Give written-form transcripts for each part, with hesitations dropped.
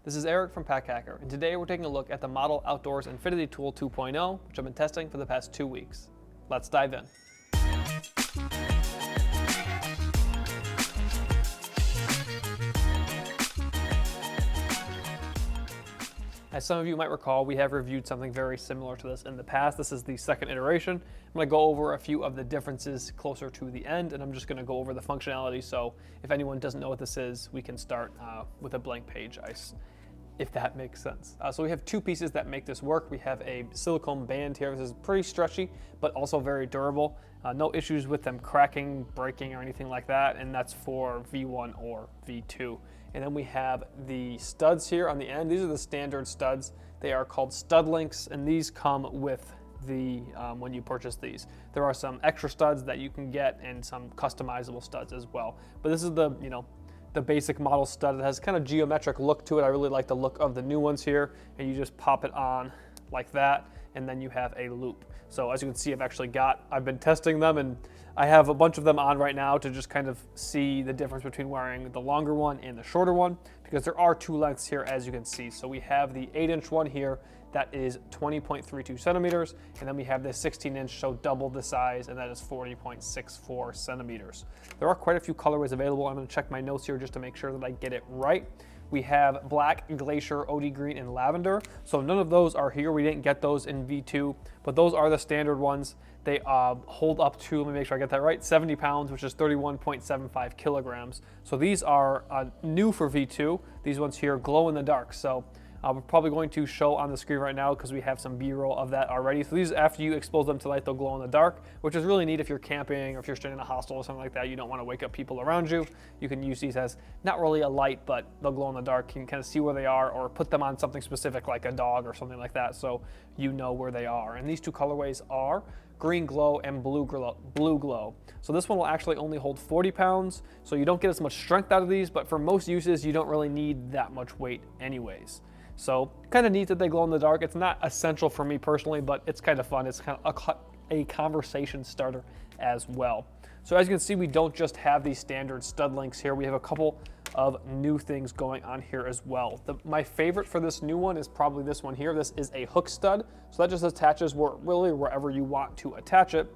This is Eric from Pack Hacker, and today we're taking a look at the MODL Outdoors Infinity Tool 2.0, which I've been testing for the past 2 weeks. Let's dive in. As some of you might recall, we have reviewed something very similar to this in the past. This is the second iteration. I'm going to go over a few of the differences closer to the end, and I'm just going to go over the functionality. So if anyone doesn't know what this is, we can start with a blank page, if that makes sense. So we have two pieces that make this work. We have a silicone band here. This is pretty stretchy, but also very durable. No issues with them cracking, breaking, or anything like that, and that's for V1 or V2. And then we have the studs here on the end. These are the standard studs. They are called stud links, and these come with the when you purchase these. There are some extra studs that you can get and some customizable studs as well. But this is the basic model stud. It has kind of geometric look to it. I really like the look of the new ones here, and you just pop it on like that, and then you have a loop. So as you can see, I've been testing them, and I have a bunch of them on right now to just kind of see the difference between wearing the longer one and the shorter one, because there are two lengths here, as you can see. So we have the 8-inch one here that is 20.32 centimeters, and then we have this 16-inch, so double the size, and that is 40.64 centimeters. There are quite a few colorways available. I'm going to check my notes here just to make sure that I get it right. We have black, glacier, OD green, and lavender. So none of those are here. We didn't get those in V2, but those are the standard ones. They hold up to, let me make sure I get that right, 70 pounds, which is 31.75 kilograms. So these are new for V2. These ones here glow in the dark. So we're probably going to show on the screen right now because we have some B-roll of that already. So these, after you expose them to light, they'll glow in the dark, which is really neat if you're camping or if you're staying in a hostel or something like that. You don't want to wake up people around you. You can use these as not really a light, but they'll glow in the dark. You can kind of see where they are, or put them on something specific like a dog or something like that, so you know where they are. And these two colorways are green glow and blue glow. So this one will actually only hold 40 pounds, so you don't get as much strength out of these, but for most uses, you don't really need that much weight anyways. So kind of neat that they glow in the dark. It's not essential for me personally, but it's kind of fun. It's kind of a conversation starter as well. So as you can see, we don't just have these standard stud links here. We have a couple of new things going on here as well. My favorite for this new one is probably this one here. This is a hook stud. So that just attaches really wherever you want to attach it.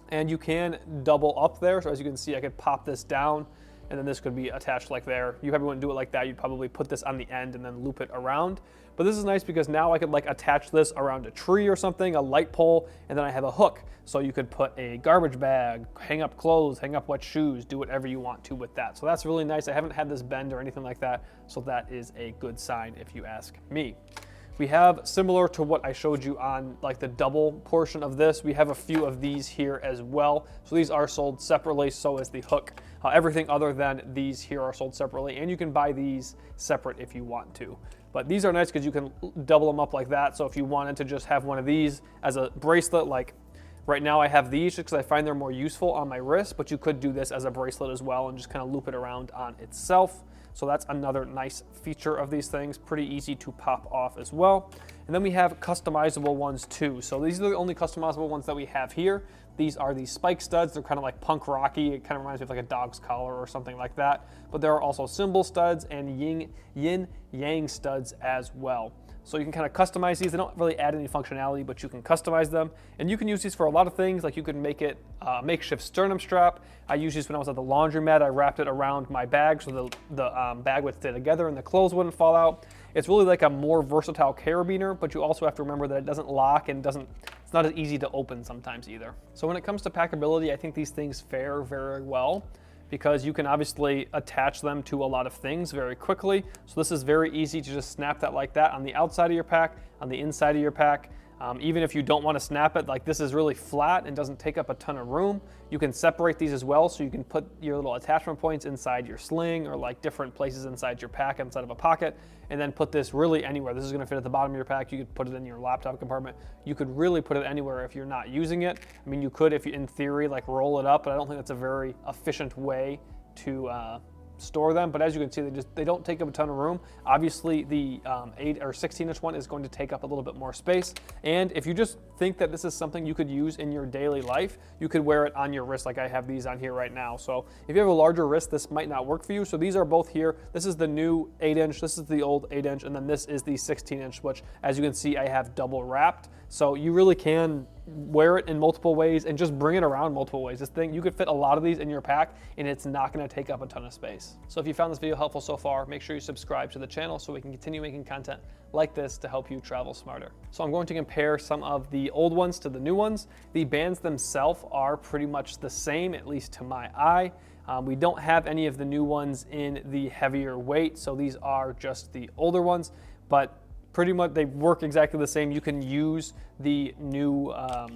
And you can double up there. So as you can see, I could pop this down, and then this could be attached like there. You probably wouldn't do it like that. You'd probably put this on the end and then loop it around. But this is nice because now I could like attach this around a tree or something, a light pole, and then I have a hook. So you could put a garbage bag, hang up clothes, hang up wet shoes, do whatever you want to with that. So that's really nice. I haven't had this bend or anything like that. So that is a good sign if you ask me. We have, similar to what I showed you on like the double portion of this, we have a few of these here as well. So these are sold separately, so is the hook. Everything other than these here are sold separately, and you can buy these separate if you want to. But these are nice because you can double them up like that. So if you wanted to just have one of these as a bracelet, like right now I have these just because I find they're more useful on my wrist, but you could do this as a bracelet as well and just kind of loop it around on itself. So that's another nice feature of these things, pretty easy to pop off as well. And then we have customizable ones too. So these are the only customizable ones that we have here. These are the spike studs. They're kind of like punk rocky. It kind of reminds me of like a dog's collar or something like that. But there are also symbol studs and yin yang studs as well. So you can kind of customize these. They don't really add any functionality, but you can customize them. And you can use these for a lot of things. Like you can make it a makeshift sternum strap. I used these when I was at the laundromat. I wrapped it around my bag so the bag would stay together and the clothes wouldn't fall out. It's really like a more versatile carabiner, but you also have to remember that it doesn't lock and it's not as easy to open sometimes either. So when it comes to packability, I think these things fare very well, because you can obviously attach them to a lot of things very quickly. So this is very easy to just snap that like that on the outside of your pack, on the inside of your pack. Even if you don't want to snap it, like this is really flat and doesn't take up a ton of room. You can separate these as well, so you can put your little attachment points inside your sling or like different places inside your pack, inside of a pocket, and then put this really anywhere. This is going to fit at the bottom of your pack. You could put it in your laptop compartment. You could really put it anywhere if you're not using it. I mean, you could, if you, in theory, like roll it up, but I don't think that's a very efficient way to store them, but as you can see, they don't take up a ton of room. Obviously, the 8 or 16-inch one is going to take up a little bit more space. And if you just think that this is something you could use in your daily life, you could wear it on your wrist like I have these on here right now. So if you have a larger wrist, this might not work for you. So these are both here. This is the new 8-inch, this is the old 8-inch, and then this is the 16-inch, which as you can see, I have double wrapped. So you really can wear it in multiple ways and just bring it around multiple ways. This thing, you could fit a lot of these in your pack and it's not gonna take up a ton of space. So if you found this video helpful so far, make sure you subscribe to the channel so we can continue making content like this to help you travel smarter. So I'm going to compare some of the old ones to the new ones. The bands themselves are pretty much the same, at least to my eye. We don't have any of the new ones in the heavier weight, so these are just the older ones, but pretty much they work exactly the same. You can use the new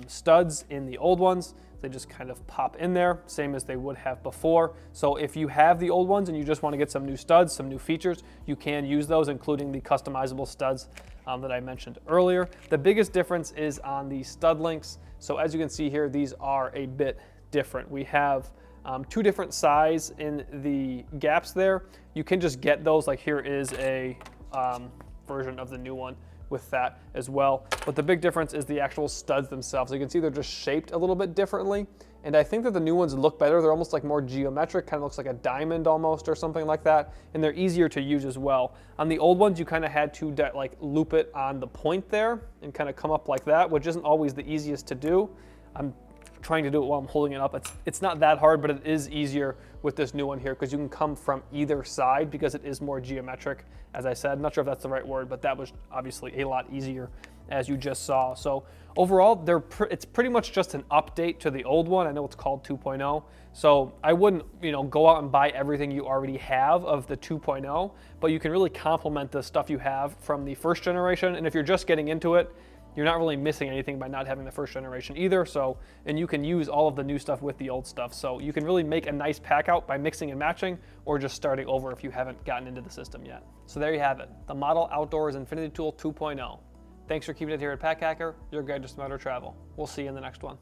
studs in the old ones. They just kind of pop in there, same as they would have before. So if you have the old ones and you just want to get some new studs, some new features, you can use those, including the customizable studs that I mentioned earlier. The biggest difference is on the stud links. So as you can see here, these are a bit different. We have 2 different size in the gaps there. You can just get those, like here is a version of the new one with that as well. But the big difference is the actual studs themselves. So you can see they're just shaped a little bit differently. And I think that the new ones look better. They're almost like more geometric, kind of looks like a diamond almost or something like that. And they're easier to use as well. On the old ones, you kind of had to like loop it on the point there and kind of come up like that, which isn't always the easiest to do. I'm trying to do it while I'm holding it up. It's not that hard, but it is easier with this new one here because you can come from either side because it is more geometric, as I said. I'm not sure if that's the right word, but that was obviously a lot easier as you just saw. So overall, it's pretty much just an update to the old one. I know it's called 2.0. So I wouldn't, go out and buy everything you already have of the 2.0, but you can really complement the stuff you have from the first generation. And if you're just getting into it, you're not really missing anything by not having the first generation either. So, and you can use all of the new stuff with the old stuff. So you can really make a nice pack out by mixing and matching or just starting over if you haven't gotten into the system yet. So there you have it, the MODL Outdoors Infinity Tool 2.0. Thanks for keeping it here at Pack Hacker, your guide to smarter travel. We'll see you in the next one.